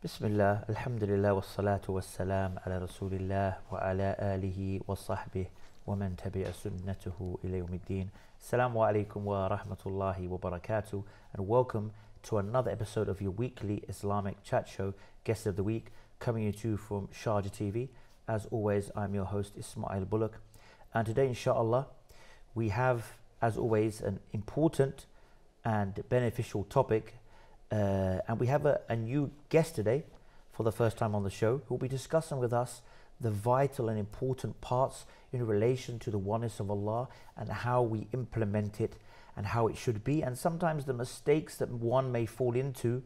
Bismillah, alhamdulillah, wassalatu wassalam ala rasulillah wa ala alihi wa sahbihi wa man tabi'a sunnatuhu ila yawmiddin. Assalamu alaikum wa rahmatullahi wa barakatuh, and welcome to another episode of your weekly Islamic chat show, Guest of the Week, coming to you from Sharjah TV. As always, I'm your host Ismail Bullock, and today inshallah we have, as always, an important and beneficial topic. And we have a new guest today for the first time on the show, who will be discussing with us the vital and important parts in relation to the oneness of Allah and how we implement it and how it should be, and sometimes the mistakes that one may fall into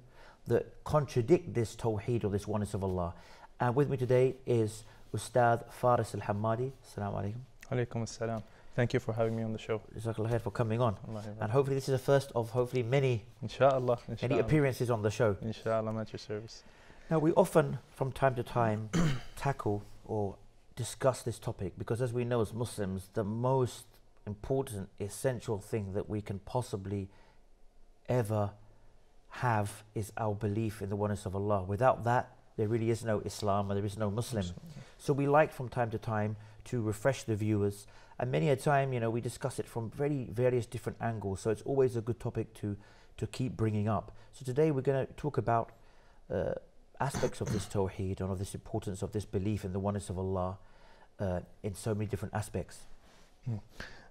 that contradict this Tawhid or this oneness of Allah. And with me today is Ustadh Faris al-Hammadi. Assalamu alaikum. Alaikum assalam. Thank you for having me on the show. Jazakallah khair for coming on. And hopefully this is the first of hopefully many appearances on the show. Inshallah, I'm at your service. Now, we often from time to time tackle or discuss this topic because, as we know as Muslims, the most important essential thing that we can possibly ever have is our belief in the oneness of Allah. Without that, there really is no Islam and there is no Muslim. So we like from time to time to refresh the viewers, and many a time, we discuss it from various different angles, so it's always a good topic to keep bringing up. So today we're going to talk about aspects of this Tawheed and of this importance of this belief in the oneness of Allah in so many different aspects.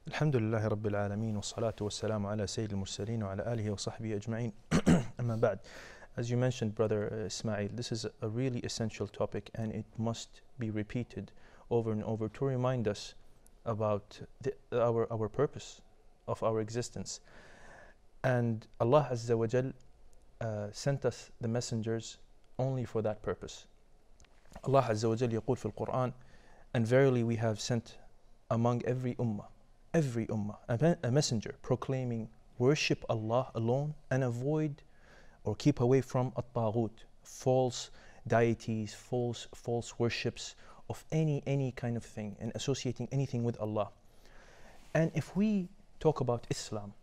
Alhamdulillah Rabbil Alameen, wa salatu wa salamu ala Sayyid al-Mursaleen wa ala alihi wa sahbihi ajma'in. Amma ba'd. As you mentioned, Brother Ismail, this is a really essential topic, and it must be repeated over and over to remind us about our purpose of our existence. And Allah Azza wa Jal sent us the messengers only for that purpose. Allah Azza wa Jal yaqul fil Quran, and verily we have sent among every ummah a messenger proclaiming worship Allah alone and avoid or keep away from at-taghut, false deities, false worships of any kind of thing, and associating anything with Allah. And if we talk about Islam,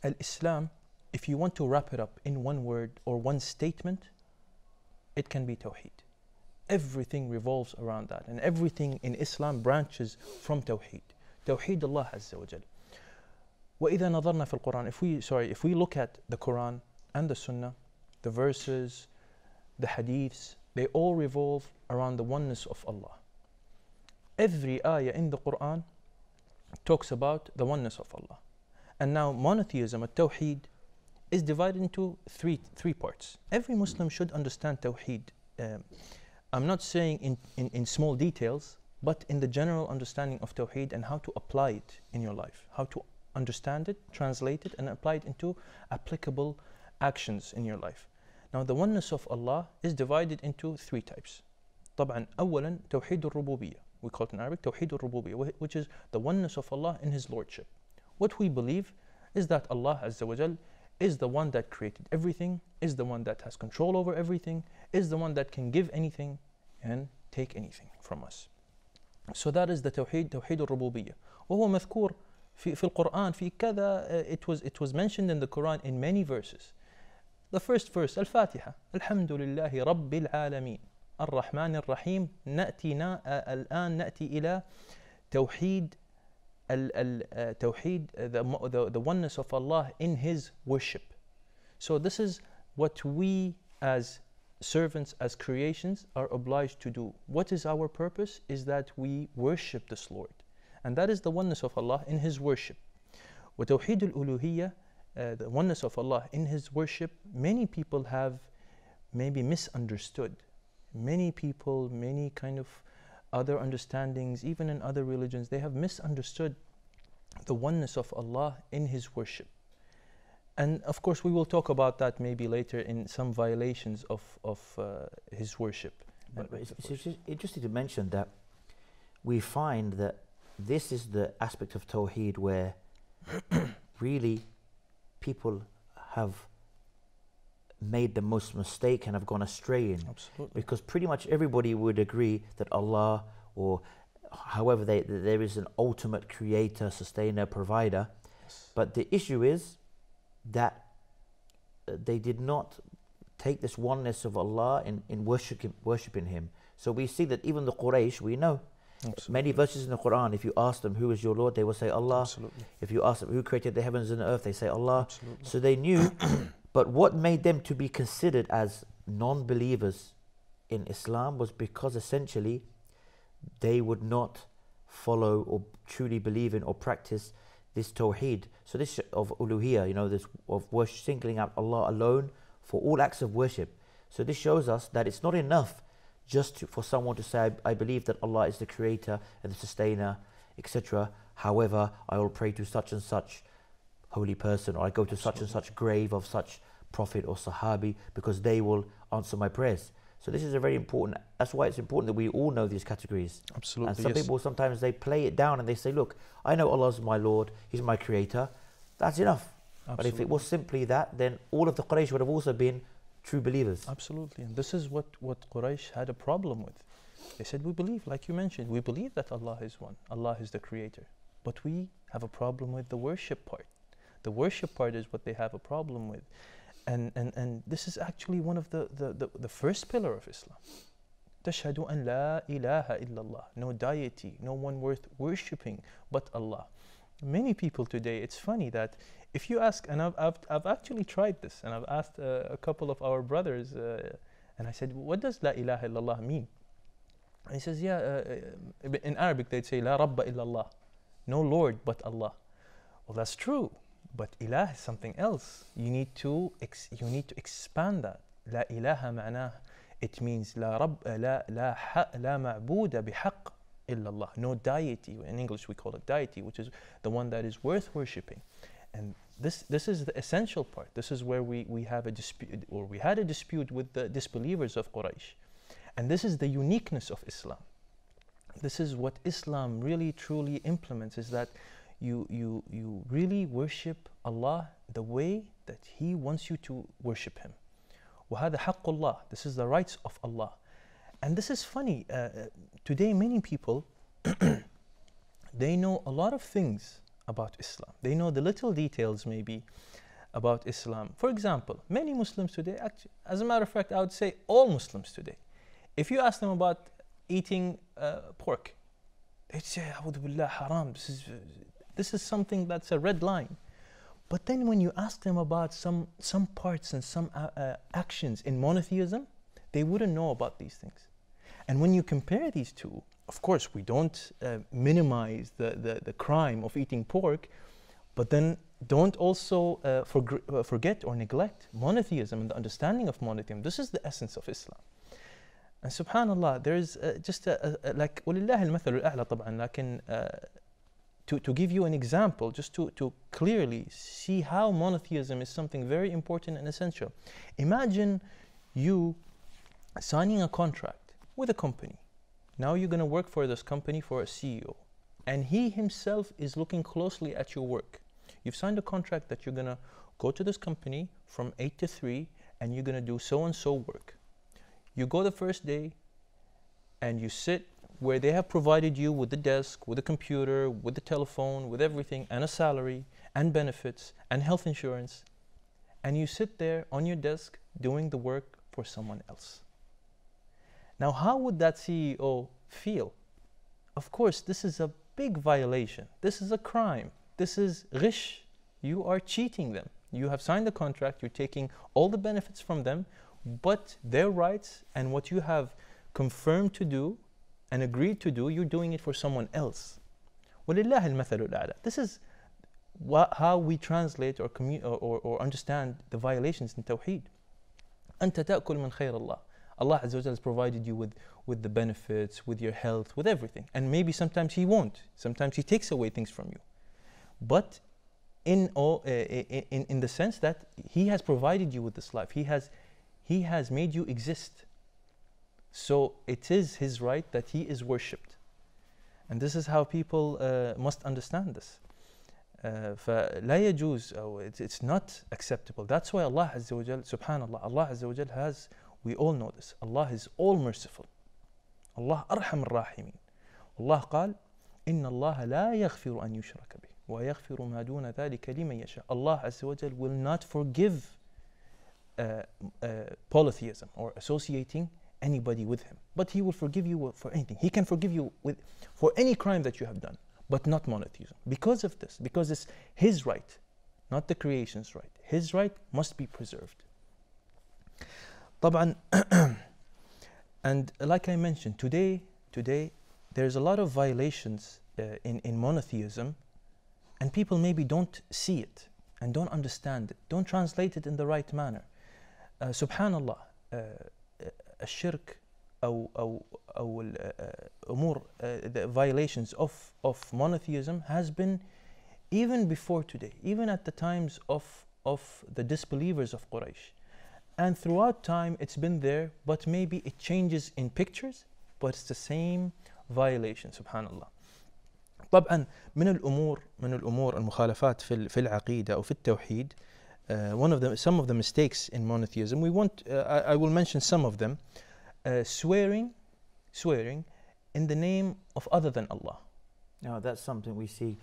al-Islam, if you want to wrap it up in one word or one statement, it can be Tawheed. Everything revolves around that, and everything in Islam branches from Tawheed. Tawheed Allah Azza wa Jal. وَإِذَا نَظَرْنَا فِي الْقُرْآنِ If we look at the Quran and the Sunnah, the verses, the hadiths, they all revolve around the oneness of Allah. Every ayah in the Quran talks about the oneness of Allah. And now monotheism, Tawheed, is divided into three parts. Every Muslim should understand Tawheed. I'm not saying in small details, but in the general understanding of Tawheed and how to apply it in your life, how to understand it, translate it, and apply it into applicable actions in your life. Now, the oneness of Allah is divided into three types. طبعا أولا توحيد الربوبية. We call it in Arabic توحيد الربوبية, which is the oneness of Allah in His Lordship. What we believe is that Allah Azza wa Jal is the one that created everything, is the one that has control over everything, is the one that can give anything and take anything from us. So that is the توحيد الربوبية. وهو مذكور في القرآن في كذا. It was mentioned in the Quran in many verses. The first verse, Al-Fatiha, Alhamdulillahi Rabbil Alameen, Ar-Rahman Ar-Rahim. الآن نأتي إلى توحيد, the oneness of Allah in His worship. So this is what we as servants, as creations, are obliged to do. What is our purpose? Is that we worship this Lord. And that is the oneness of Allah in His worship. وتوحيد الألوهية, the oneness of Allah in His worship, many people have maybe misunderstood. Many people, many kind of other understandings, even in other religions, they have misunderstood the oneness of Allah in His worship. And of course, we will talk about that maybe later in some violations of His worship. But it's interesting to mention that we find that this is the aspect of Tawheed where really people have made the most mistake and have gone astray in. Absolutely. Because pretty much everybody would agree that Allah, or however there is an ultimate creator, sustainer, provider. Yes. But the issue is that they did not take this oneness of Allah in worshipping Him. So we see that even the Quraysh, we know, many verses in the Quran, if you ask them who is your Lord, they will say Allah. Absolutely. If you ask them who created the heavens and the earth, they say Allah. Absolutely. So they knew. But what made them to be considered as non-believers in Islam was because essentially they would not follow or truly believe in or practice this Tawhid. So this of uluhiyah, you know, this of worship, singling out Allah alone for all acts of worship. So this shows us that it's not enough just for someone to say, I believe that Allah is the creator and the sustainer, etc. However, I will pray to such and such holy person, or I go to such and such grave of such prophet or sahabi because they will answer my prayers. So this is a very important, that's why it's important that we all know these categories. Absolutely. And some people sometimes they play it down and they say, look, I know Allah's my Lord, He's my creator, that's enough. Absolutely. But if it was simply that, then all of the Quraysh would have also been true believers. Absolutely. And this is what Quraysh had a problem with. They said, we believe, like you mentioned, we believe that Allah is one, Allah is the creator. But we have a problem with the worship part. The worship part is what they have a problem with. And this is actually one of the first pillar of Islam. Tashhadu an la ilaha illallah. No deity, no one worth worshipping but Allah. Many people today, it's funny that if you ask, and I've actually tried this, and I've asked a couple of our brothers, and I said, what does la ilaha illallah mean? And he says, in Arabic they'd say, la rabba illallah. No Lord but Allah. Well, that's true. But ilah is something else. You need to expand that. La ilaha ma'nah. It means la ma'buda bihaq illallah. No deity. In English we call it deity, which is the one that is worth worshipping. And this is the essential part. This is where we have a dispute, or we had a dispute with the disbelievers of Quraysh. And this is the uniqueness of Islam. This is what Islam really truly implements, is that you really worship Allah the way that He wants you to worship Him. وَهَذَا حَقُّ اللَّهِ. This is the rights of Allah. And this is funny. Today many people, they know a lot of things about Islam. They know the little details maybe about Islam. For example, many Muslims today, actually, as a matter of fact, I would say all Muslims today, if you ask them about eating pork, they'd say, "A'udhu billah, haram. This is something that's a red line." But then when you ask them about some parts and some actions in monotheism, they wouldn't know about these things. And when you compare these two, of course, we don't minimize the crime of eating pork, but then don't also forget or neglect monotheism and the understanding of monotheism. This is the essence of Islam. And subhanallah, there is just like وَلِلَّهِ الْمَثَلُ الْأَعْلَى طبعا, لكن to give you an example, just to clearly see how monotheism is something very important and essential. Imagine you signing a contract with a company. Now you're going to work for this company for a CEO, and he himself is looking closely at your work. You've signed a contract that you're going to go to this company from 8 to 3 and you're going to do so and so work. You go the first day and you sit where they have provided you with the desk, with the computer, with the telephone, with everything, and a salary, and benefits, and health insurance. And you sit there on your desk doing the work for someone else. Now, how would that CEO feel? Of course, this is a big violation. This is a crime. This is ghish. You are cheating them. You have signed the contract, you're taking all the benefits from them, but their rights and what you have confirmed to do and agreed to do, you're doing it for someone else. وَلِلَّهِ الْمَثَلُ الْأَعْلَى. This is how we translate or understand the violations in Tawhid. أَنْتَ تَأْكُلْ مِنْ خَيْرِ اللَّهِ. Allah Azza wa Jalla has provided you with the benefits, with your health, with everything. And maybe sometimes He won't. Sometimes He takes away things from you. But in the sense that He has provided you with this life. He has made you exist. So it is His right that He is worshipped. And this is how people must understand this. فَلَا يَجُوز, it's not acceptable. That's why Allah Azza wa Jalla, subhanallah, Allah Azza wa Jalla has, we all know this, Allah is all merciful. Allah أرحم الراحمين. Allah قال إن الله لا يغفر أن يشرك به ويغفر ما دون ذلك لمن يشاء. Allah Azza wa Jalla will not forgive polytheism or associating anybody with him. But he will forgive you for anything. He can forgive you for any crime that you have done, but not monotheism. Because of this, because it's his right, not the creation's right. His right must be preserved. طبعا, and like I mentioned, today there's a lot of violations in monotheism, and people maybe don't see it and don't understand it, don't translate it in the right manner. Subhanallah, الشرك أو الأمور, the violations of monotheism has been even before today, even at the times of the disbelievers of Quraysh. And throughout time it's been there, but maybe it changes in pictures, but it's the same violation. Subhanallah. طبعا من الأمور المخالفات في العقيدة أو في التوحيد, some of the mistakes in monotheism, I will mention some of them. Swearing in the name of other than Allah. Now that's something we see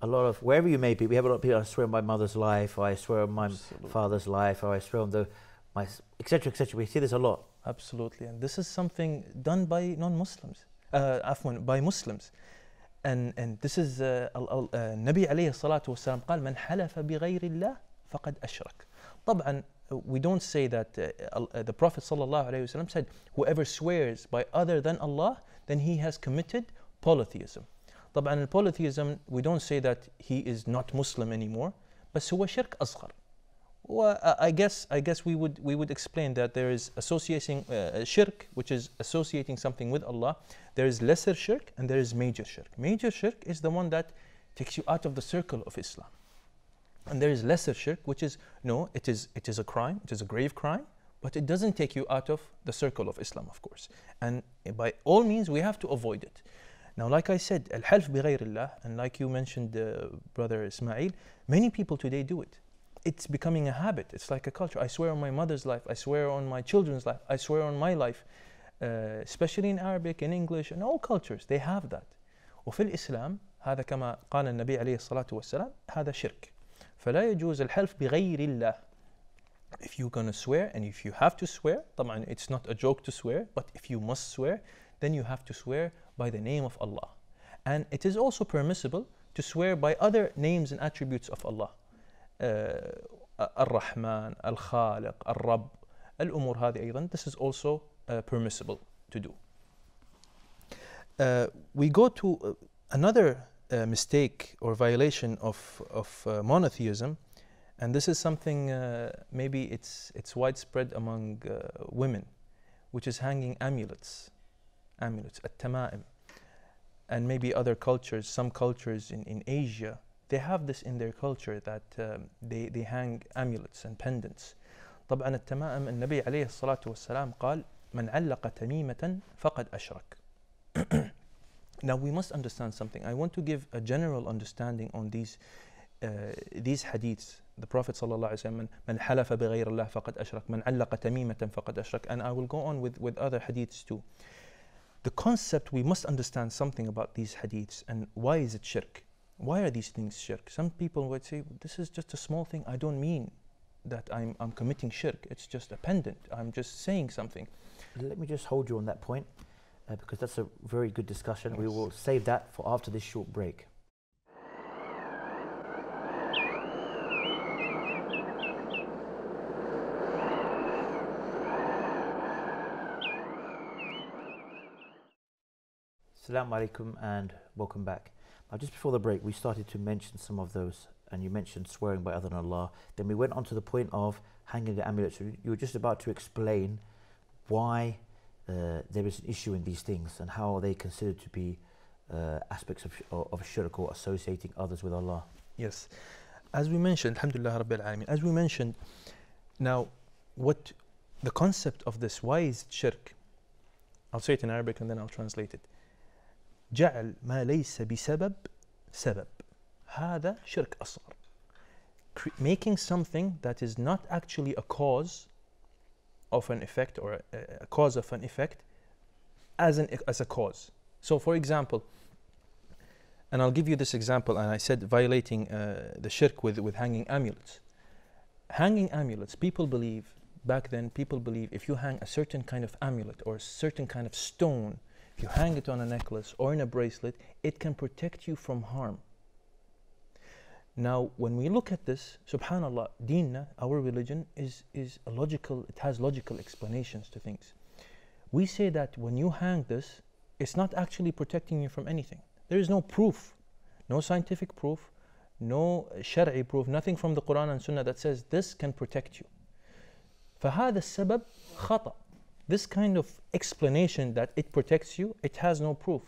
a lot of, wherever you may be. We have a lot of people, I swear on my mother's life, or I swear on my father's life, or I swear on my etc. etc. We see this a lot. Absolutely, and this is something done by non-Muslims, by Muslims. And this is Nabi عليه الصلاة والسلام قال من حلف بغير الله فقد أشرك. طبعا we don't say that the Prophet sallallahu alaihi wasallam said whoever swears by other than Allah, then he has committed polytheism. طبعا polytheism, we don't say that he is not Muslim anymore, بس هو شرك أصغر. Well, I guess we would explain that there is associating shirk, which is associating something with Allah. There is lesser shirk and there is major shirk. Major shirk is the one that takes you out of the circle of Islam. And there is lesser shirk, which is, no, it is a crime, it is a grave crime, but it doesn't take you out of the circle of Islam, of course. And by all means, we have to avoid it. Now, like I said, al-half bi ghayrillah, and like you mentioned, Brother Ismail, many people today do it. It's becoming a habit. It's like a culture. I swear on my mother's life. I swear on my children's life. I swear on my life. Especially in Arabic, in English, in all cultures, they have that. وفي الإسلام هذا كما قال النبي عليه الصلاة والسلام هذا شرك. فلا يجوز الحلف بغير الله. If you're going to swear, and if you have to swear, طبعا it's not a joke to swear, but if you must swear, then you have to swear by the name of Allah. And it is also permissible to swear by other names and attributes of Allah. الرحمن, الخالق, الرب, الأمور هذه أيضا, this is also permissible to do. We go to another mistake or violation of monotheism, and this is something maybe it's widespread among women, which is hanging amulets, التمائم. And maybe other cultures, some cultures in Asia, they have this in their culture that they hang amulets and pendants. طبعا التمائم, النبي عليه الصلاة والسلام قال من علق تميمة فقد أشرك. Now we must understand something. I want to give a general understanding on these hadiths. The Prophet صلى الله عليه وسلم من حلف بغير الله فقد أشرك, من علق تميمة فقد أشرك, and I will go on with other hadiths too. The concept, we must understand something about these hadiths and why is it shirk? Why are these things shirk? Some people would say, this is just a small thing. I don't mean that I'm committing shirk. It's just a pendant. I'm just saying something. Let me just hold you on that point because that's a very good discussion. Yes. We will save that for after this short break. Assalamu alaikum and welcome back. Now, just before the break, we started to mention some of those, and you mentioned swearing by other than Allah. Then we went on to the point of hanging the amulets. You were just about to explain why there is an issue in these things and how are they considered to be aspects of shirk or associating others with Allah. Yes. As we mentioned, alhamdulillah rabbil alameen, as we mentioned, now what the concept of this, why is it shirk? I'll say it in Arabic and then I'll translate it. جعل ما ليس بسبب سبب هذا شرك أصغر. Making something that is not actually a cause of an effect or a cause of an effect as a cause. So for example, and I'll give you this example, and I said violating the shirk with hanging amulets. Hanging amulets, people believe back then people believe if you hang a certain kind of amulet or a certain kind of stone, if you hang it on a necklace or in a bracelet, it can protect you from harm. Now, when we look at this, subhanallah, Deenna, our religion, is a logical, it has logical explanations to things. We say that when you hang this, it's not actually protecting you from anything. There is no proof, no scientific proof, no shar'i proof, nothing from the Quran and Sunnah that says this can protect you. فهذا السبب خطأ. This kind of explanation that it protects you, it has no proof.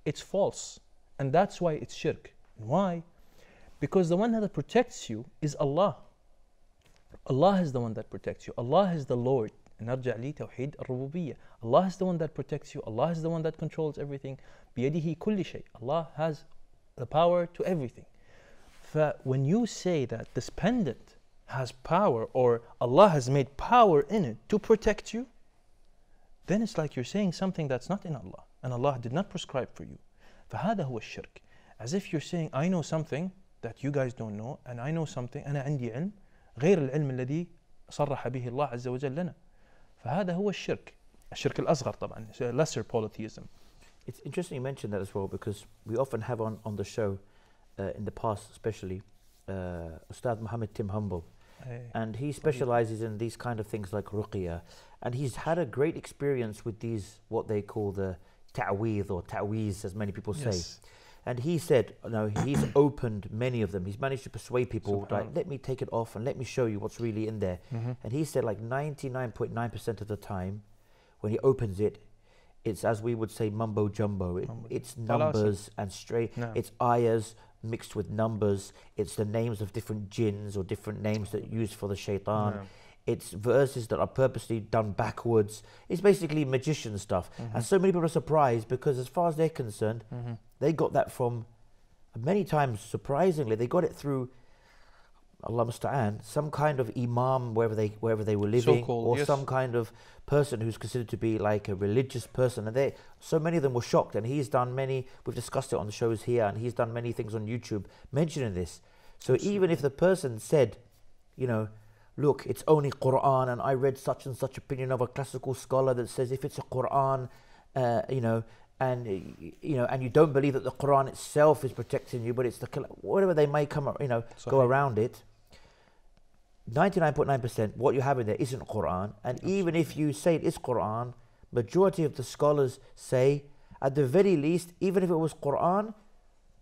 It's false. And that's why it's shirk. Why? Because the one that protects you is Allah. Allah is the one that protects you. Allah is the Lord. نرجع لي توحيد الربوبية. Allah is the one that protects you. Allah is the one that controls everything. بيده كل شيء. Allah has the power to everything. When you say that this pendant has power, or Allah has made power in it to protect you, then it's like you're saying something that's not in Allah, and Allah did not prescribe for you. فهذا هو الشرك. As if you're saying, I know something that you guys don't know, and I know something, أنا عندي علم غير العلم الذي صرح به الله عز وجل لنا. فهذا هو الشرك. الشرك الأصغر طبعا, lesser polytheism. It's interesting you mentioned that as well, because we often have on the show, in the past especially, Ustadh Muhammad Tim Humble. And he specializes in these kind of things like ruqya. And he's had a great experience with these, what they call the ta'weed or ta'weez, as many people say. And he said, no, he's opened many of them. He's managed to persuade people, like, let me take it off and let me show you what's really in there. And he said like 99.9% of the time, when he opens it, it's, as we would say, mumbo jumbo. It's numbers and straight. It's ayahs mixed with numbers. It's the names of different jinns or different names that are used for the shaitan. It's verses that are purposely done backwards. It's basically magician stuff. And so many people are surprised because as far as they're concerned, they got that from, many times surprisingly, they got it through, Allah musta'an, some kind of imam wherever they were living, or some kind of person who's considered to be like a religious person. And so many of them were shocked, and he's done many, we've discussed it on the shows here, and he's done many things on YouTube mentioning this. So even if the person said, you know, look, it's only Quran, and I read such and such opinion of a classical scholar that says if it's a Quran, and you don't believe that the Quran itself is protecting you, but it's the whatever they may come, go around it. 99.9% what you have in there isn't Quran, and even if you say it is Quran, majority of the scholars say, at the very least, even if it was Quran,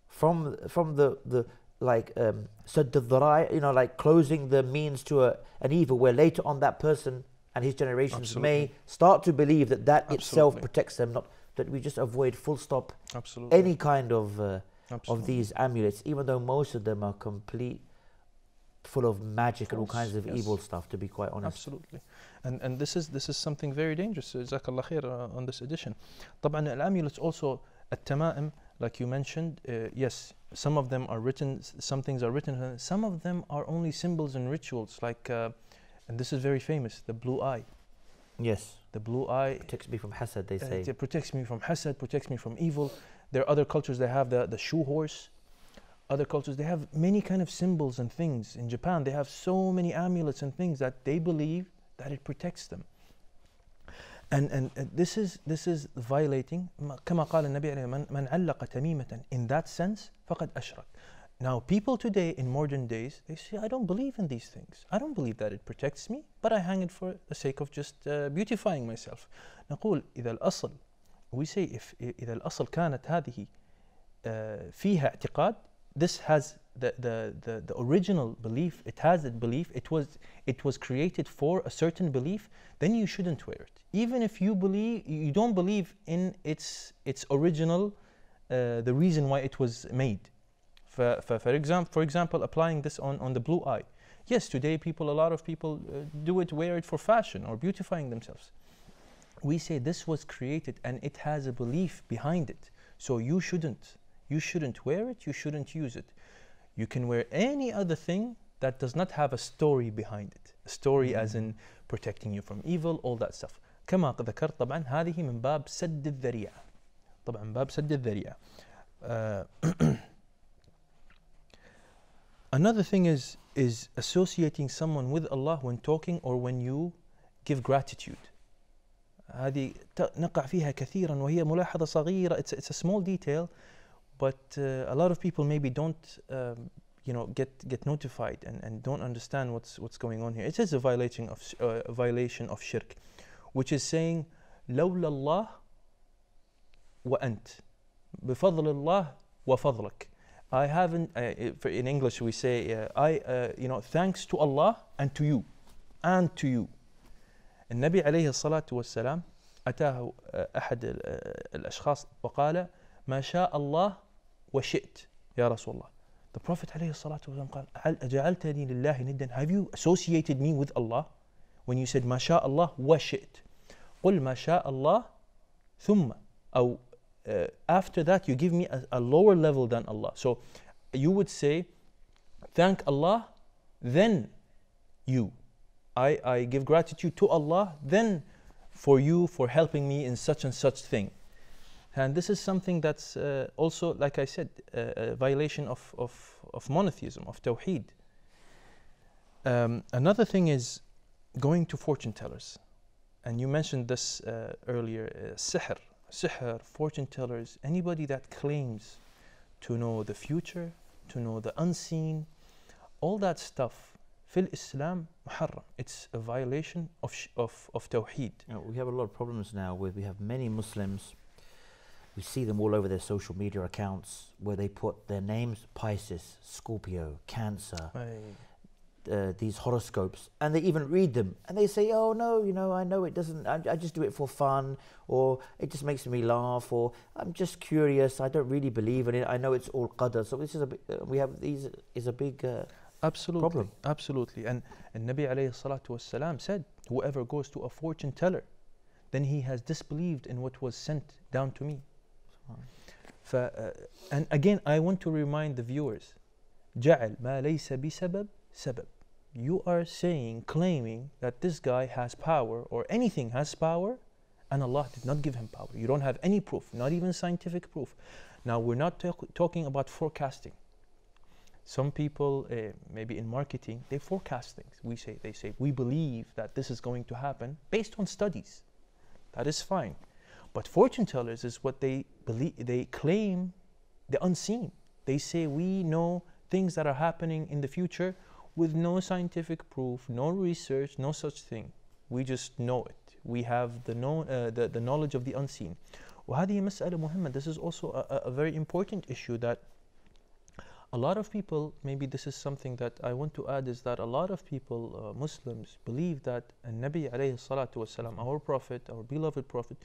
from the like sadd al-dhara'i, like closing the means to an evil, where later on that person and his generations may start to believe that itself protects them, not that we just avoid full stop any kind of these amulets, even though most of them are complete full of magic and all kinds of evil stuff, to be quite honest. Absolutely. And this is something very dangerous. Jazakallah khair on this edition. طبعا الامulets also, التمائم, like you mentioned, yes, some of them are written, some things are written, some of them are only symbols and rituals, like, and this is very famous, the blue eye. Yes. The blue eye protects me from hasad, they say. It protects me from hasad, protects me from evil. There are other cultures, they have the shoe horse. Other cultures, they have many kind of symbols and things. In Japan, they have so many amulets and things that they believe that it protects them. And this is violating كما قال النبي عليه من علق تميمة. In that sense, فقد أشرك. Now, people today in modern days, they say, I don't believe in these things. I don't believe that it protects me, but I hang it for the sake of just beautifying myself. نقول إذا الأصل, we say if إذا الأصل كانت هذه فيها اعتقاد, this has the original belief, it has that belief, it was created for a certain belief, then you shouldn't wear it. Even if you don't believe in its original, the reason why it was made. For example, applying this on the blue eye. Yes, today a lot of people wear it for fashion or beautifying themselves. We say this was created and it has a belief behind it. So you shouldn't wear it, you shouldn't use it. You can wear any other thing that does not have a story behind it. A story as in protecting you from evil, all that stuff. كما ذكرت طبعا هذه من باب سد الذريعة. طبعا باب سد الذريعة. Another thing is associating someone with Allah when talking, or when you give gratitude. هذه نقع فيها كثيرا وهي ملاحظة صغيرة. It's a small detail, but a lot of people maybe don't get notified and don't understand what's going on here. It is a violation of shirk, which is saying لولا الله وأنت بفضل الله وفضلك. I haven't, in English we say, thanks to Allah and to you. And to you. النبي عليه الصلاة والسلام أتاه أحد الأشخاص وقال ما شاء الله وشئت يا رسول الله. The Prophet عليه الصلاة والسلام قال أجعلتني لله ندا. Have you associated me with Allah when you said ما شاء الله وشئت? قل ما شاء الله ثم أو after that you give me a lower level than Allah. So you would say thank Allah, then you. I give gratitude to Allah, then for you for helping me in such and such thing. And this is something that's also, like I said, a violation of monotheism, of Tawhid. Another thing is going to fortune tellers. And you mentioned this earlier, sihr, fortune tellers, anybody that claims to know the future, to know the unseen, all that stuff, fil Islam muharram. It's a violation of Tawheed. We have a lot of problems now with, we have many Muslims, we see them all over their social media accounts where they put their names, Pisces, Scorpio, Cancer, these horoscopes, and they even read them and they say, oh no, I know it doesn't, I just do it for fun, or it just makes me laugh, or I'm just curious, I don't really believe in it, I know it's all qadr. So this is a big absolutely problem. Absolutely. And Nabi alayhi salatu wassalam said, whoever goes to a fortune teller, then he has disbelieved in what was sent down to me. And again, I want to remind the viewers, جعل ما ليس بسبب سبب. You are claiming that this guy has power, or anything has power, and Allah did not give him power. You don't have any proof, not even scientific proof. Now, we're not talking about forecasting. Some people, maybe in marketing, they forecast things. They say, we believe that this is going to happen based on studies. That is fine. But fortune tellers is what they believe, they claim the unseen. They say, we know things that are happening in the future with no scientific proof, no research, no such thing. We just know it. We have the knowledge of the unseen. وهذه مسألة مهمة. This is also a very important issue that a lot of people, maybe this is something that I want to add, is that a lot of people, Muslims, believe that Nabi alayhi salatu wasalam, our Prophet, our beloved Prophet,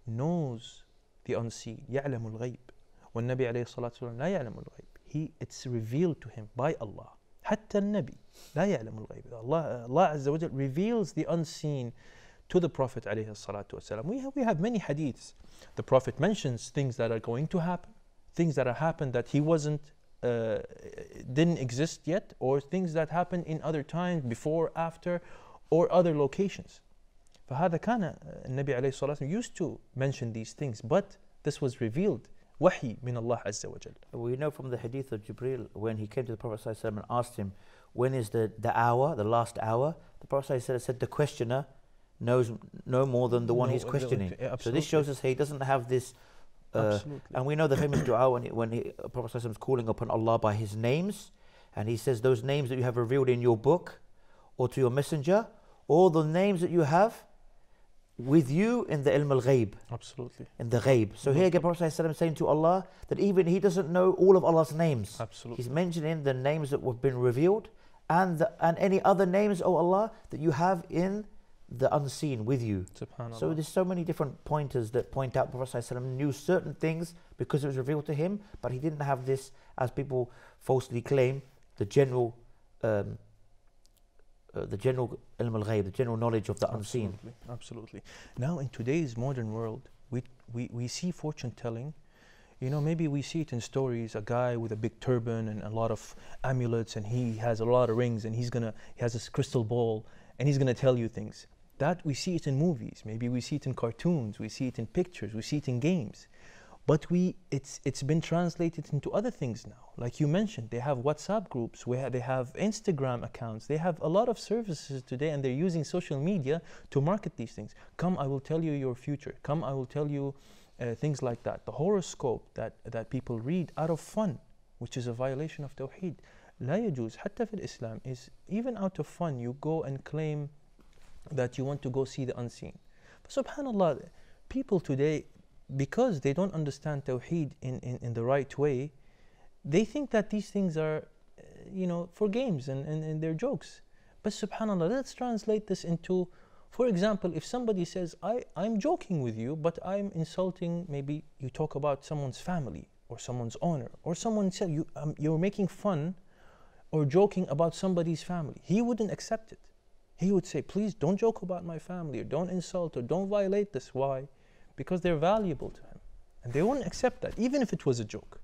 knows the unseen. يعلم الغيب. والنبي عليه الصلاة والسلام لا يعلم الغيب. It's revealed to him by Allah. حتى النبي لا يعلم الغيب. Allah Azza wa Jal reveals the unseen to the Prophet عليه الصلاة والسلام. We have many hadiths. The Prophet mentions things that are going to happen, things that have happened that he didn't exist yet, or things that happened in other times, before, after, or other locations. فهذا كان النبي عليه الصلاة والسلام used to mention these things, but this was revealed. Wahi min Allah Azza wa Jal. We know from the hadith of Jibreel, when he came to the Prophet ﷺ and asked him, when is the hour, the last hour? The Prophet ﷺ said the questioner knows no more than the one he's questioning. So this shows us he doesn't have this. And we know the famous dua when the Prophet ﷺ is calling upon Allah by his names, and he says, those names that you have revealed in your book or to your messenger, all the names that you have with you in the ilm al-ghaib. Absolutely. In the ghaib. So here again, Prophet ﷺ is saying to Allah that even he doesn't know all of Allah's names. Absolutely. He's mentioning the names that have been revealed and any other names, O Allah, that you have in the unseen with you. SubhanAllah. So there's so many different pointers that point out Prophet ﷺ knew certain things because it was revealed to him, but he didn't have this, as people falsely claim, the general ilm al-ghaib, the general knowledge of the unseen. Absolutely. Now in today's modern world, we see fortune telling. Maybe we see it in stories, a guy with a big turban and a lot of amulets, and he has a lot of rings, and he has this crystal ball, and he's going to tell you things. That we see it in movies, maybe we see it in cartoons, we see it in pictures, we see it in games. But it's been translated into other things now. Like you mentioned, they have WhatsApp groups, they have Instagram accounts, they have a lot of services today, and they're using social media to market these things. Come, I will tell you your future. Come, I will tell you things like that. The horoscope that people read out of fun, which is a violation of Tawhid. لا يجوز حتى في الإسلام is even out of fun you go and claim that you want to go see the unseen. But subhanallah, people today, because they don't understand Tawheed in the right way, they think that these things are, for games and they're jokes. But subhanallah, let's translate this into, for example, if somebody says, I'm joking with you, but I'm insulting, maybe you talk about someone's family or someone's honor, or someone said you're making fun or joking about somebody's family. He wouldn't accept it. He would say, please don't joke about my family, or don't insult, or don't violate this. Why? Because they're valuable to him. And they wouldn't accept that, even if it was a joke.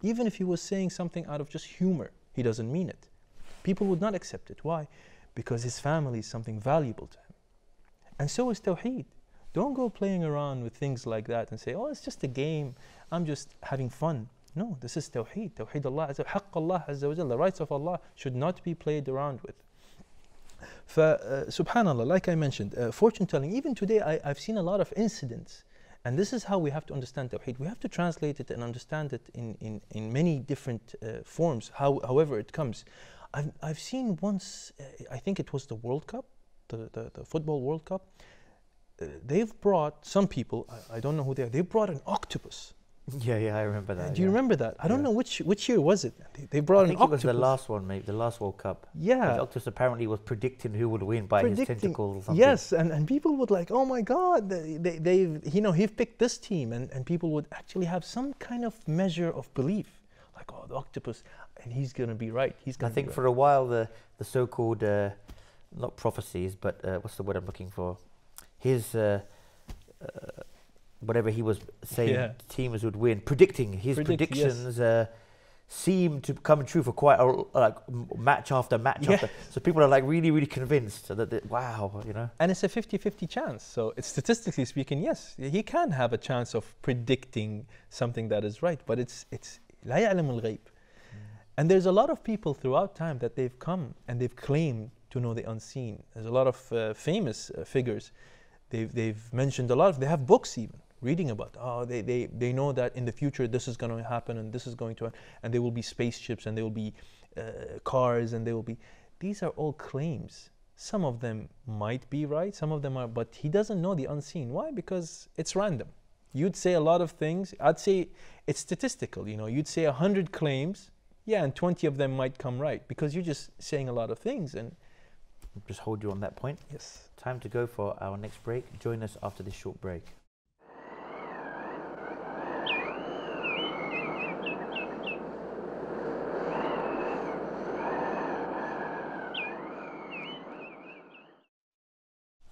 Even if he was saying something out of just humor, he doesn't mean it. People would not accept it. Why? Because his family is something valuable to him. And so is Tawheed. Don't go playing around with things like that and say, oh, it's just a game, I'm just having fun. No, this is Tawheed. Tawheed Allah, Haqq Allah Azza wa Jalla, the rights of Allah should not be played around with. Subhanallah, like I mentioned, fortune telling, even today I've seen a lot of incidents. And this is how we have to understand Tawheed. We have to translate it and understand it in many different forms, however it comes. I've seen once, I think it was the World Cup, the football World Cup. They've brought, some people, I don't know who they are, they brought an octopus. Yeah, I remember that. Do you remember that? I don't know which year was it. They brought an octopus. I think it was the last one, maybe the last World Cup. Yeah. The octopus apparently was predicting who would win by his tentacles or something. Yes, and people would like, oh my God, he've picked this team, and people would actually have some kind of measure of belief, like, oh, the octopus, and he's going to be right. I think for a while the so-called not prophecies, but what's the word I'm looking for? His whatever he was saying, teams would win. His predictions seem to come true for quite match after match after. So people are like really, really convinced that wow, And it's a 50-50 chance. So it's, statistically speaking, yes, he can have a chance of predicting something that is right, but it's لا يعلم الغيب. And there's a lot of people throughout time that they've come and they've claimed to know the unseen. There's a lot of famous figures. They've mentioned a lot of, they have books even reading about, they know that in the future this is going to happen and this is going to, and there will be spaceships and there will be cars and there will be, these are all claims. Some of them might be right, some of them are, but he doesn't know the unseen. Why? Because it's random. You'd say a lot of things, I'd say it's statistical, you'd say 100 claims, and 20 of them might come right because you're just saying a lot of things. And just hold you on that point. Yes. Time to go for our next break. Join us after this short break.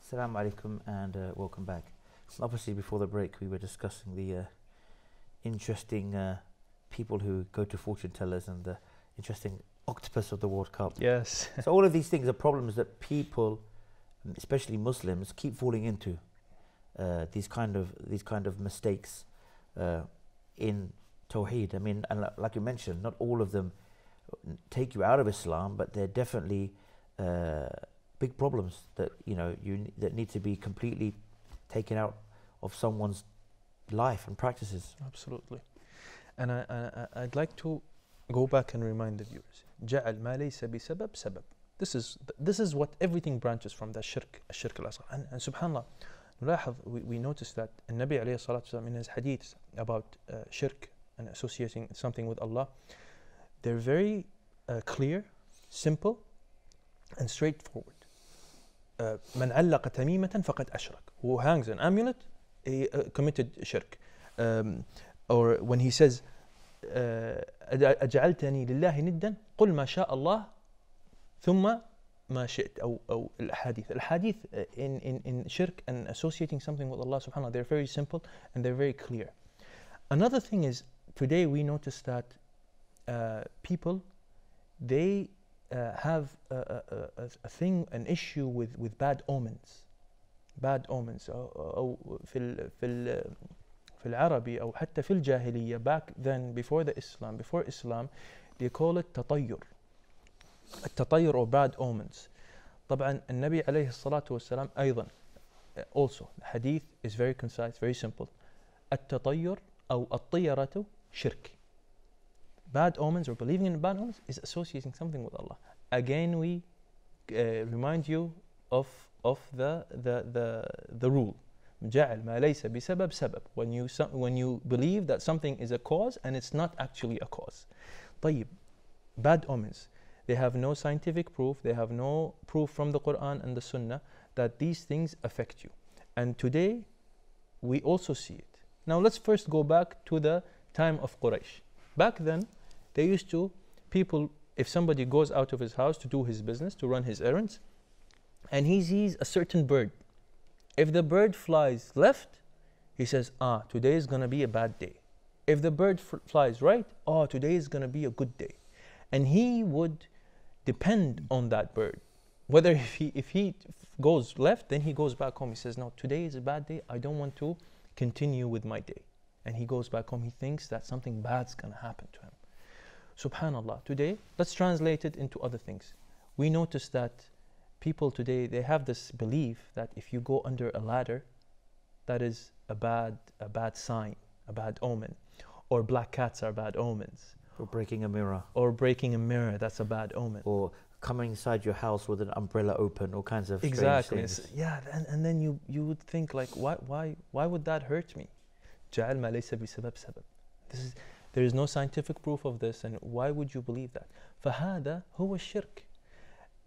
Assalamu alaikum and welcome back. Obviously before the break we were discussing the interesting people who go to fortune tellers and the interesting octopus of the World Cup. Yes. So all of these things are problems that people, especially Muslims, keep falling into. These kind of mistakes in Tawheed. I mean, and like you mentioned, not all of them take you out of Islam, but they're definitely big problems that that need to be completely taken out of someone's life and practices. Absolutely. And I'd like to go back and remind the viewers. جعل ما ليس بسبب سبب. This is what everything branches from, the shirk al-asghar. And subhanallah, we notice that Nabi alayhi salatu wasalam in his hadiths about shirk and associating something with Allah, they're very clear, simple, and straightforward. من علق تميمة فقد أشرك. Who hangs an amulet, he committed shirk. Or when he says أجعلتني لله ندا قل ما شاء الله ثم ما شئت أو الحديث in shirk and associating something with Allah subhanahu wa ta'ala, they're very simple and they're very clear. Another thing is, today we notice that people, they have a thing, an issue with bad omens. Bad omens. في في العربي أو حتى في الجاهلية back then before Islam they call it تطير. التطير or bad omens. طبعا النبي عليه الصلاة والسلام أيضا also the hadith is very concise, very simple. التطير أو الطيرة شرك. Bad omens or believing in bad omens is associating something with Allah. Again we remind you of the rule. جعل ما ليس بسبب سبب. When you believe that something is a cause and it's not actually a cause. طيب, bad omens. They have no scientific proof. They have no proof from the Quran and the Sunnah that these things affect you. And today we also see it. Now let's first go back to the time of Quraysh. Back then, they used to, people, if somebody goes out of his house to do his business, to run his errands, and he sees a certain bird. If the bird flies left, he says, today is going to be a bad day. If the bird flies right, today is going to be a good day. And he would depend on that bird. Whether if he goes left, then he goes back home. He says, no, today is a bad day. I don't want to continue with my day. And he goes back home. He thinks that something bad's going to happen to him. Subhanallah. Today, let's translate it into other things. We notice that people today, they have this belief that if you go under a ladder, that is a bad sign, a bad omen. Or black cats are bad omens. Or breaking a mirror. Or breaking a mirror, that's a bad omen. Or coming inside your house with an umbrella open, all kinds of exactly strange things. Yeah, and then you would think like, why would that hurt me? جعل ما ليس بسبب سبب. There is no scientific proof of this, and why would you believe that? فهذا هو الشرك.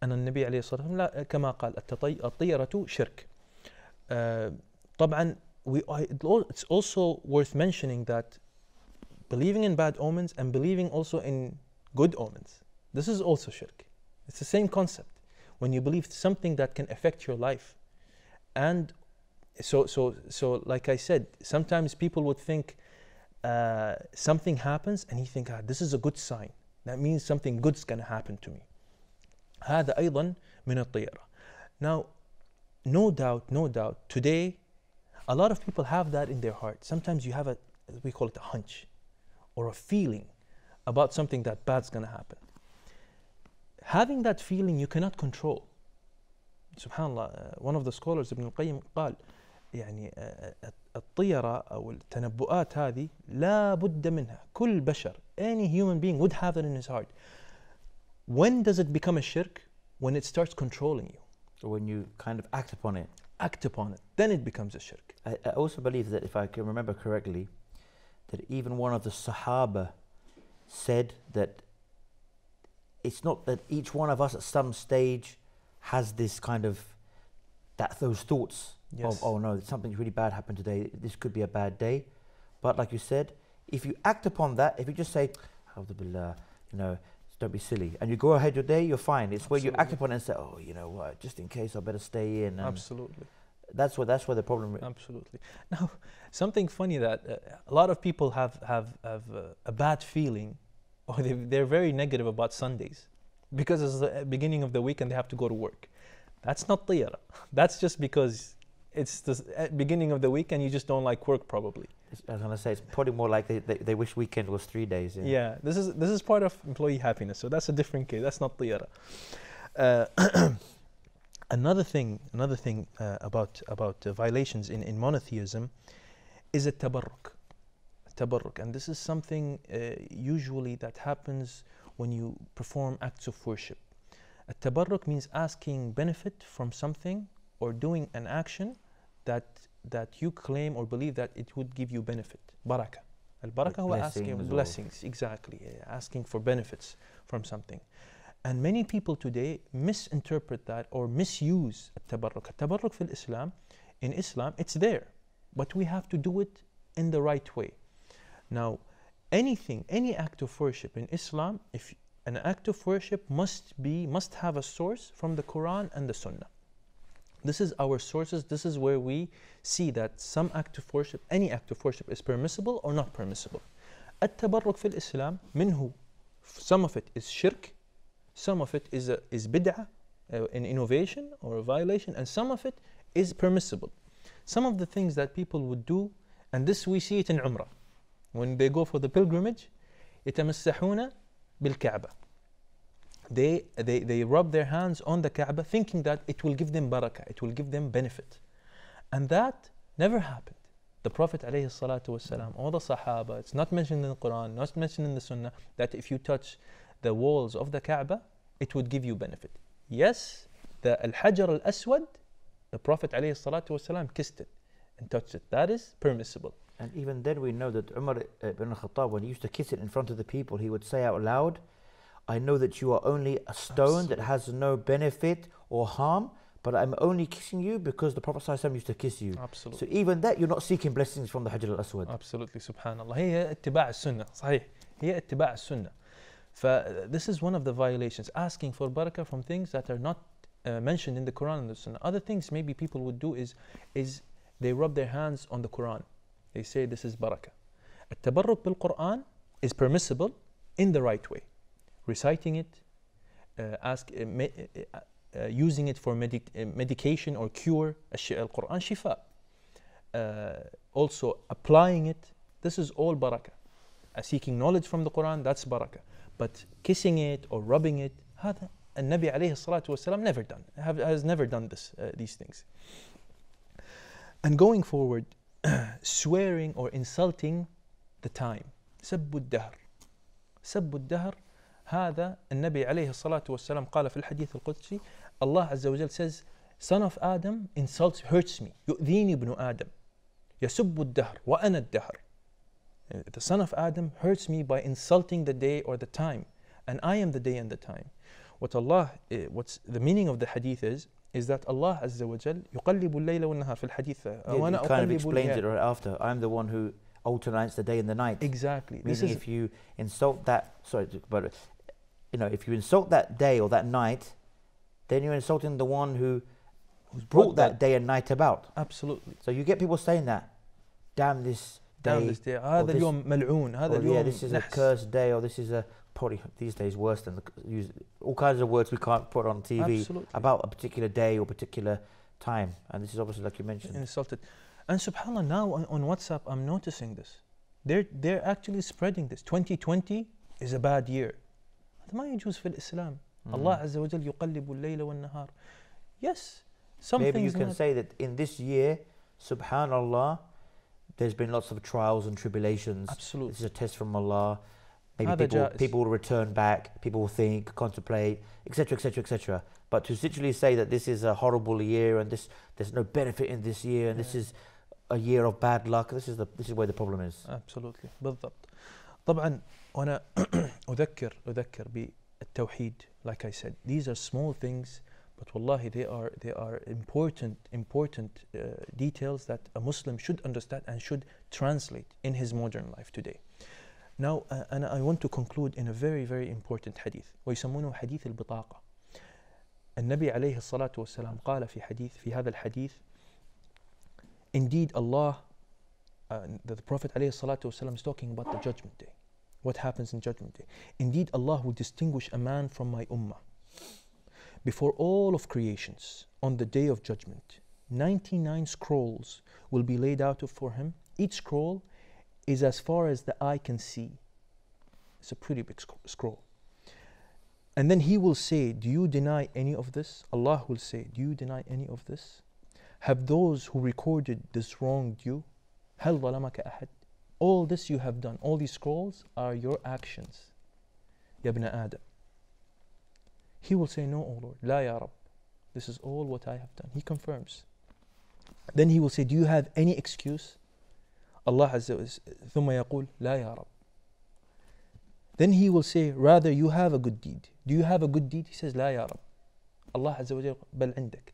أن النبي عليه الصلاة والسلام لا كما قال الطيرة شرك. طبعا it's also worth mentioning that believing in bad omens and believing also in good omens, this is also shirk. It's the same concept. When you believe something that can affect your life. And so like I said, sometimes people would think something happens and he think, this is a good sign. That means something good's going to happen to me. هذا أيضا من الطيرة. Now, no doubt, today, a lot of people have that in their heart. Sometimes you have we call it a hunch or a feeling about something that bad's going to happen. Having that feeling you cannot control. Subhanallah, one of the scholars, Ibn al-Qayyim, قال يعني الطيرة أو التنبؤات هذه لا بد منها. كل بشر, any human being would have it in his heart. When does it become a shirk? When it starts controlling you. Or when you kind of act upon it. Then it becomes a shirk. I also believe that, if I can remember correctly, that even one of the Sahaba said that it's not that each one of us at some stage has this kind of, those thoughts of, oh no, something really bad happened today, this could be a bad day. But like you said, if you act upon that, if you just say, Alhamdulillah, don't be silly, and you go ahead your day, you're fine. It's where you act upon it and say, oh, you know what, just in case I better stay in. Absolutely. That's where the problem is. Absolutely. Now, something funny that a lot of people have a bad feeling, or they're very negative about Sundays, because it's the beginning of the week and they have to go to work. That's not tiyara. That's just because it's the beginning of the week and you just don't like work probably. I was going to say, it's probably more like they wish weekend was 3 days. Yeah, this is part of employee happiness, so that's a different case. That's not tiyara. Another thing about violations in monotheism is a tabarruk, and this is something usually that happens when you perform acts of worship. A tabarruk means asking benefit from something or doing an action that you claim or believe that it would give you benefit. Barakah. Al-barakah huwa asking blessings, exactly, asking for benefits from something. And many people today misinterpret that or misuse التبرك. التبرك في الإسلام, in Islam, it's there, but we have to do it in the right way. Now, any act of worship in Islam, if an act of worship must have a source from the Quran and the Sunnah. This is our sources. This is where we see that some act of worship, any act of worship, is permissible or not permissible. التبرك في الإسلام منه, some of it is shirk, some of it is bid'ah, an innovation or a violation, and some of it is permissible. Some of the things that people would do And this we see it in Umrah. When they go for the pilgrimage, يتمسحون بالكعبة. They rub their hands on the Kaaba thinking that it will give them barakah, it will give them benefit. And that never happened. The Prophet ﷺ, all the Sahaba, it's not mentioned in the Quran, not mentioned in the Sunnah, that if you touch the walls of the Kaaba, it would give you benefit. Yes, the Al-Hajar Al-Aswad, the Prophet ﷺ kissed it and touched it. That is permissible. And even then we know that Umar ibn Khattab, when he used to kiss it in front of the people, he would say out loud, I know that you are only a stone that has no benefit or harm, but I'm only kissing you because the Prophet ﷺ used to kiss you. Absolutely. So even that, you're not seeking blessings from the Hajar al-Aswad. Absolutely, subhanallah. هي اتباع السنة. صحيح. هي اتباع السنة. This is one of the violations, asking for barakah from things that are not mentioned in the Quran and the Sunnah. Other things maybe people would do is they rub their hands on the Quran. They say this is barakah. التبرك بالقرآن is permissible in the right way. Reciting it, using it for medication or cure. Al-Quran shifa. Also applying it, this is all barakah. Seeking knowledge from the Quran, that's barakah. But kissing it or rubbing it, هذا النبي عليه الصلاة والسلام never done, has never done these things. And going forward, swearing or insulting the time. سب الدهر. سب الدهر. هذا النبي عليه الصلاة والسلام قال في الحديث القدسي, Allah Azza wa Jal says, son of Adam hurts me. يؤذيني ابن آدم. يسب الدهر وأنا الدهر. The son of Adam hurts me by insulting the day or the time, and I am the day and the time. What's the meaning of the hadith is that Allah Azza wa Jal يقلب الليل والنهار في الحديث. He kind of explains it right after. I'm the one who alternates the day and the night. Exactly. Meaning if you insult that, if you insult that day or that night, then you're insulting the one who's brought that day and night about. Absolutely. So you get people saying that, damn this day. هذا اليوم ملعون. هذا اليوم this is a cursed day, or this is probably these days worse than all kinds of words we can't put on TV. Absolutely. About a particular day or particular time. And this is obviously like you mentioned. Insulted. And subhanAllah, now on WhatsApp I'm noticing this. They're actually spreading this. 2020 is a bad year. هذا ما يجوز في الإسلام. Allah Azza wa Jal يقلب الليل والنهار. Yes, some maybe things you can say that in this year, subhanallah, there's been lots of trials and tribulations. Absolutely. This is a test from Allah. Maybe people will return back, people will think, contemplate, etc., etc., etc. But to literally say that this is a horrible year and there's no benefit in this year and this is a year of bad luck, this is where the problem is. Absolutely. بالضبط. طبعا وأنا أذكر بالتوحيد. Like I said, these are small things, but wallahi they are important details that a Muslim should understand and should translate in his modern life today. Now, and I want to conclude in a very, very important hadith. ويسمونه حديث البطاقة. النبي عليه الصلاة والسلام قال في هذا الحديث, indeed Allah, the Prophet عليه الصلاة والسلام is talking about the judgment day. What happens in judgment day? Indeed Allah will distinguish a man from my ummah before all of creations on the day of judgment. 99 scrolls will be laid out for him. Each scroll is as far as the eye can see. It's a pretty big scroll. And then he will say, do you deny any of this? Allah will say, do you deny any of this? Have those who recorded this wronged you? هل ظلمك أحد? All this you have done, all these scrolls are your actions. يا ابن آدم. He will say, no, O Lord, لا يا رب. This is all what I have done. He confirms. Then he will say, do you have any excuse? Allah Azza wa Jalla, ثم يقول لا يا رب. Then he will say, rather you have a good deed. Do you have a good deed? He says, لا يا رب. Allah Azza wa Jalla, بل عندك.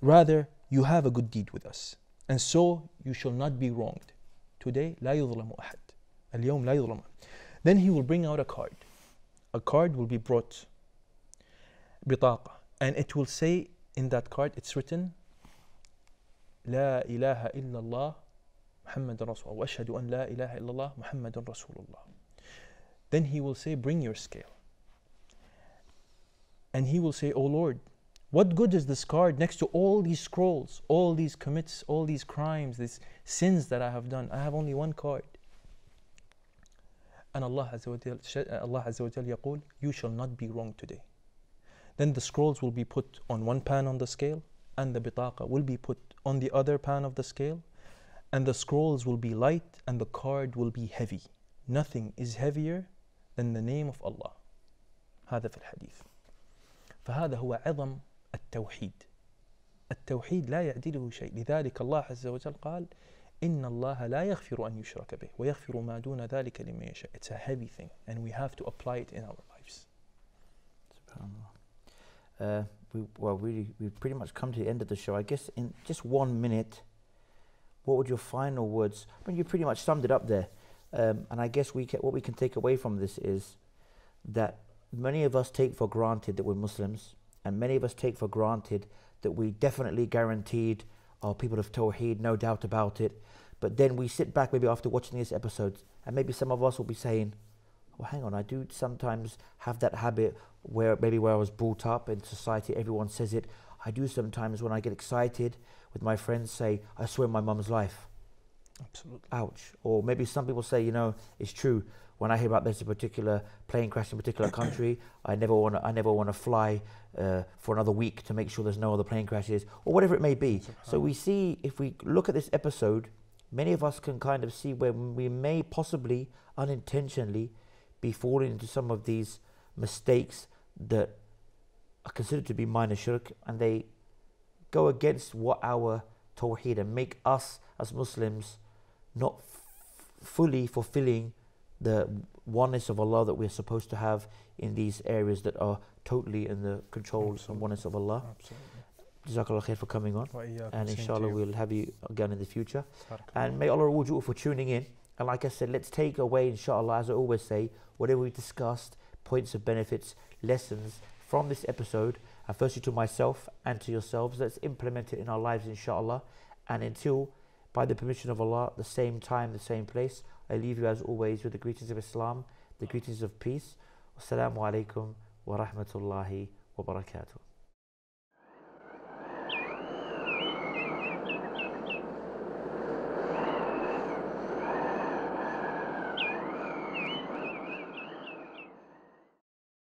Rather you have a good deed with us, and so you shall not be wronged. Today لا يظلم أحد. اليوم لا يظلم. Then he will bring out a card. A card will be brought, بطاقة, and it will say in that card, it's written, لا إله إلا الله محمد رسول الله وأشهد أن لا إله إلا الله محمد رسول الله. Then he will say, bring your scale. And he will say, O Lord, What good is this card next to all these scrolls, all these commits, all these crimes, these sins that I have done? I have only one card. And Allah Azza wa Jal يقول, you shall not be wrong today. Then the scrolls will be put on one pan on the scale, and the bitaqa will be put on the other pan of the scale, and the scrolls will be light and the card will be heavy. Nothing is heavier than the name of Allah. هذا في الحديث. فهذا هو عظم التوحيد. التوحيد لا يعدله شيء. لذلك الله عز وجل قال إن الله لا يغفر أن يشرك به ويغفر ما دون ذلك لمن يشاء. It's a heavy thing and we have to apply it in our lives. SubhanAllah. We've pretty much come to the end of the show. I guess in just 1 minute, what would your final words? I mean, you pretty much summed it up there. And I guess what we can take away from this is that many of us take for granted that we're Muslims, and many of us take for granted that we definitely guaranteed are people of Tawhid, no doubt about it. But then we sit back maybe after watching this episode, and maybe some of us will be saying, well, hang on, I do sometimes have that habit where maybe where I was brought up in society, everyone says it. I do sometimes when I get excited with my friends say, I swear my mum's life. Absolutely. Ouch. Or maybe some people say, you know, it's true. When I hear about there's a particular plane crash in a particular country, I never want to fly for another week to make sure there's no other plane crashes, or whatever it may be. So we see, if we look at this episode, many of us can kind of see where we may possibly unintentionally be falling into some of these mistakes that are considered to be minor shirk, and they go against what our Tawheed and make us as Muslims not fully fulfilling the oneness of Allah that we're supposed to have in these areas that are totally in the control and oneness of Allah. Jazakallah khair for coming on, and inshallah we'll have you again in the future. And may Allah reward you for tuning in. And like I said, let's take away, inshallah, as I always say, whatever we discussed, points of benefits, lessons from this episode, and firstly to myself and to yourselves, let's implement it in our lives, inshallah. And until, by the permission of Allah, the same time, the same place, I leave you as always with the greetings of Islam, the greetings of peace. Wassalamu alaikum wa rahmatullahi wa barakatuh.